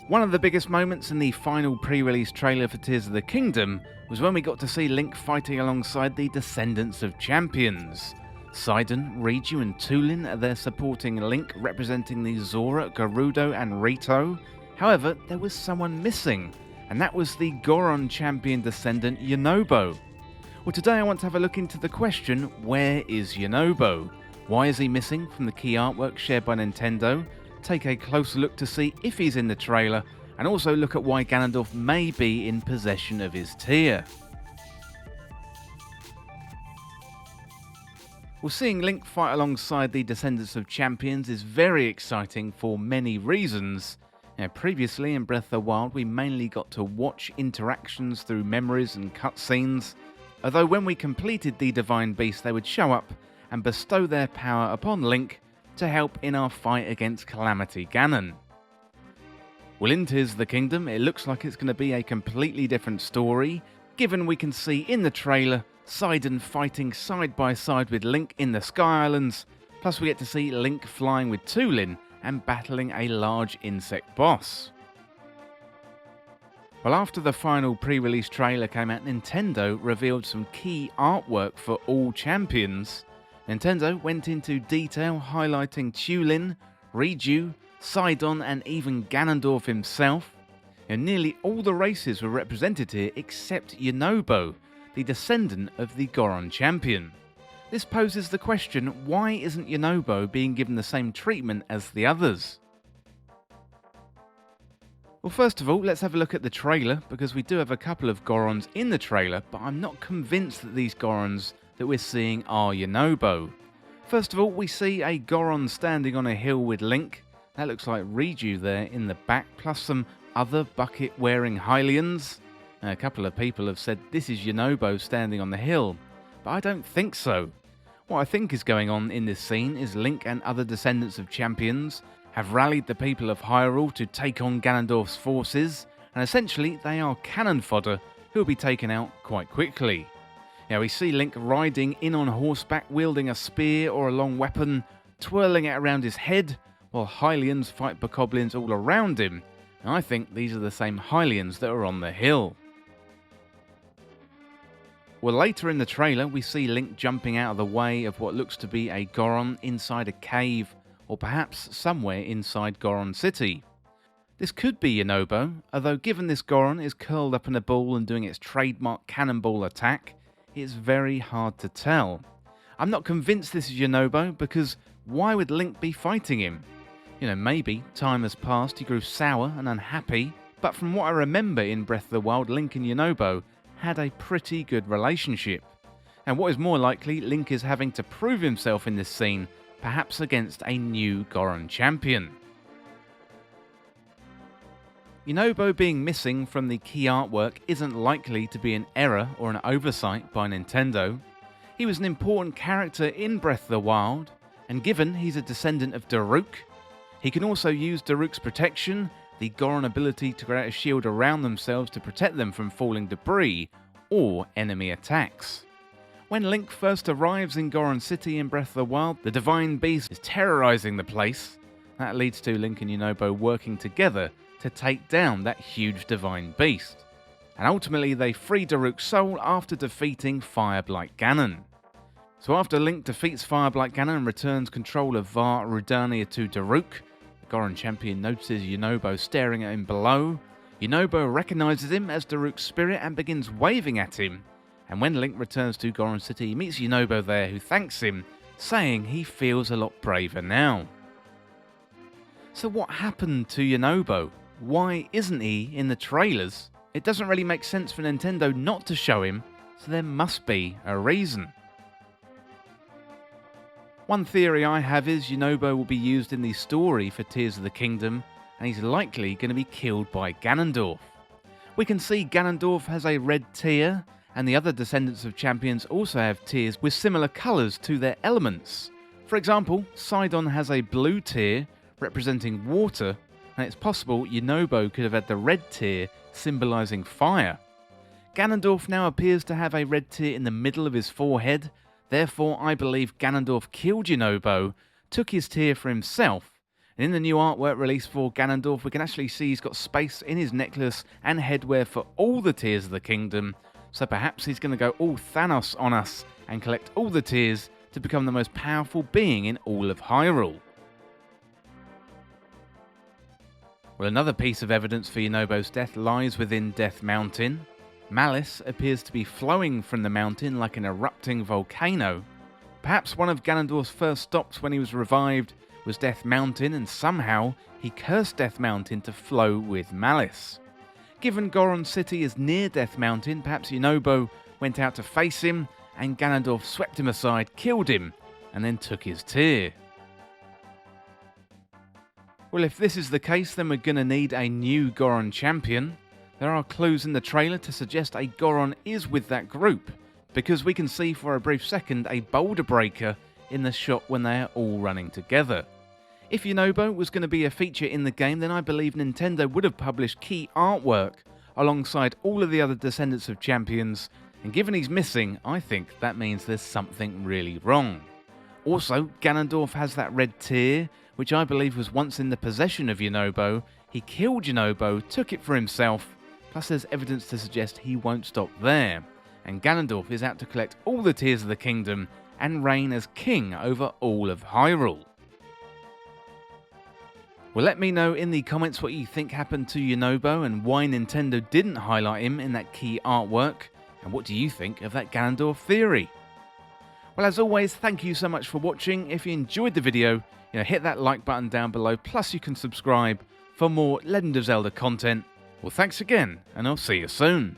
One of the biggest moments in the final pre-release trailer for Tears of the Kingdom was when we got to see Link fighting alongside the descendants of champions. Sidon, Riju and Tulin are there supporting Link, representing the Zora, Gerudo and Rito. However, there was someone missing, and that was the Goron Champion descendant Yunobo. Well, today I want to have a look into the question, where is Yunobo? Why is he missing from the key artwork shared by Nintendo? Take a closer look to see if he's in the trailer, and also look at why Ganondorf may be in possession of his tear. Well, seeing Link fight alongside the descendants of champions is very exciting for many reasons. Now, previously in Breath of the Wild we mainly got to watch interactions through memories and cutscenes, although when we completed the Divine Beast they would show up and bestow their power upon Link to help in our fight against Calamity Ganon. Well, in Tears of the Kingdom, it looks like it's going to be a completely different story, given we can see in the trailer Sidon fighting side by side with Link in the Sky Islands, plus we get to see Link flying with Tulin and battling a large insect boss. Well, after the final pre-release trailer came out, Nintendo revealed some key artwork for all champions. Nintendo went into detail highlighting Tulin, Riju, Sidon and even Ganondorf himself. And nearly all the races were represented here except Yunobo, the descendant of the Goron Champion. This poses the question, why isn't Yunobo being given the same treatment as the others? Well, first of all, let's have a look at the trailer, because we do have a couple of Gorons in the trailer, but I'm not convinced that these Gorons that we're seeing are Yunobo. First of all, we see a Goron standing on a hill with Link. That looks like Riju there in the back, plus some other bucket-wearing Hylians. A couple of people have said this is Yunobo standing on the hill, but I don't think so. What I think is going on in this scene is Link and other descendants of champions have rallied the people of Hyrule to take on Ganondorf's forces, and essentially they are cannon fodder who will be taken out quite quickly. Now we see Link riding in on horseback, wielding a spear or a long weapon, twirling it around his head, while Hylians fight bokoblins all around him, and I think these are the same Hylians that are on the hill. Well, later in the trailer we see Link jumping out of the way of what looks to be a Goron inside a cave, or perhaps somewhere inside Goron City. This could be Yunobo, although given this Goron is curled up in a ball and doing its trademark cannonball attack, it's very hard to tell. I'm not convinced this is Yunobo, because why would Link be fighting him? Maybe time has passed, he grew sour and unhappy, but from what I remember in Breath of the Wild, Link and Yunobo had a pretty good relationship. And what is more likely, Link is having to prove himself in this scene, perhaps against a new Goron Champion. Yunobo being missing from the key artwork isn't likely to be an error or an oversight by Nintendo. He was an important character in Breath of the Wild, and given he's a descendant of Daruk, he can also use Daruk's protection, the Goron ability to create a shield around themselves to protect them from falling debris or enemy attacks. When Link first arrives in Goron City in Breath of the Wild, the Divine Beast is terrorizing the place. That leads to Link and Yunobo working together to take down that huge Divine Beast. And ultimately they free Daruk's soul after defeating Fire-Blight Ganon. So after Link defeats Fire-Blight Ganon and returns control of Var Rudania to Daruk, the Goron Champion notices Yunobo staring at him below. Yunobo recognises him as Daruk's spirit and begins waving at him. And when Link returns to Goron City, he meets Yunobo there, who thanks him, saying he feels a lot braver now. So what happened to Yunobo? Why isn't he in the trailers? It doesn't really make sense for Nintendo not to show him, so there must be a reason. One theory I have is Yunobo will be used in the story for Tears of the Kingdom, and he's likely going to be killed by Ganondorf. We can see Ganondorf has a red tear, and the other descendants of champions also have tears with similar colours to their elements. For example, Sidon has a blue tear representing water, and it's possible Yunobo could have had the red tear symbolising fire. Ganondorf now appears to have a red tear in the middle of his forehead, therefore I believe Ganondorf killed Yunobo, took his tear for himself, And in the new artwork released for Ganondorf, we can actually see he's got space in his necklace and headwear for all the tears of the kingdom, so perhaps he's going to go all Thanos on us and collect all the tears to become the most powerful being in all of Hyrule. Well, another piece of evidence for Yunobo's death lies within Death Mountain. Malice appears to be flowing from the mountain like an erupting volcano. Perhaps one of Ganondorf's first stops when he was revived was Death Mountain, and somehow he cursed Death Mountain to flow with malice. Given Goron City is near Death Mountain, perhaps Yunobo went out to face him, and Ganondorf swept him aside, killed him, and then took his tear. Well, if this is the case, then we're going to need a new Goron Champion. There are clues in the trailer to suggest a Goron is with that group, because we can see for a brief second a boulder breaker in the shot when they are all running together. If Yunobo was going to be a feature in the game, then I believe Nintendo would have published key artwork alongside all of the other descendants of champions, and given he's missing, I think that means there's something really wrong. Also, Ganondorf has that red tear, which I believe was once in the possession of Yunobo. He killed Yunobo, took it for himself, plus there's evidence to suggest he won't stop there, and Ganondorf is out to collect all the tears of the kingdom and reign as king over all of Hyrule. Well, let me know in the comments what you think happened to Yunobo and why Nintendo didn't highlight him in that key artwork, and what do you think of that Ganondorf theory? Well, as always, thank you so much for watching. If you enjoyed the video, hit that like button down below, plus you can subscribe for more Legend of Zelda content. Well, thanks again, and I'll see you soon.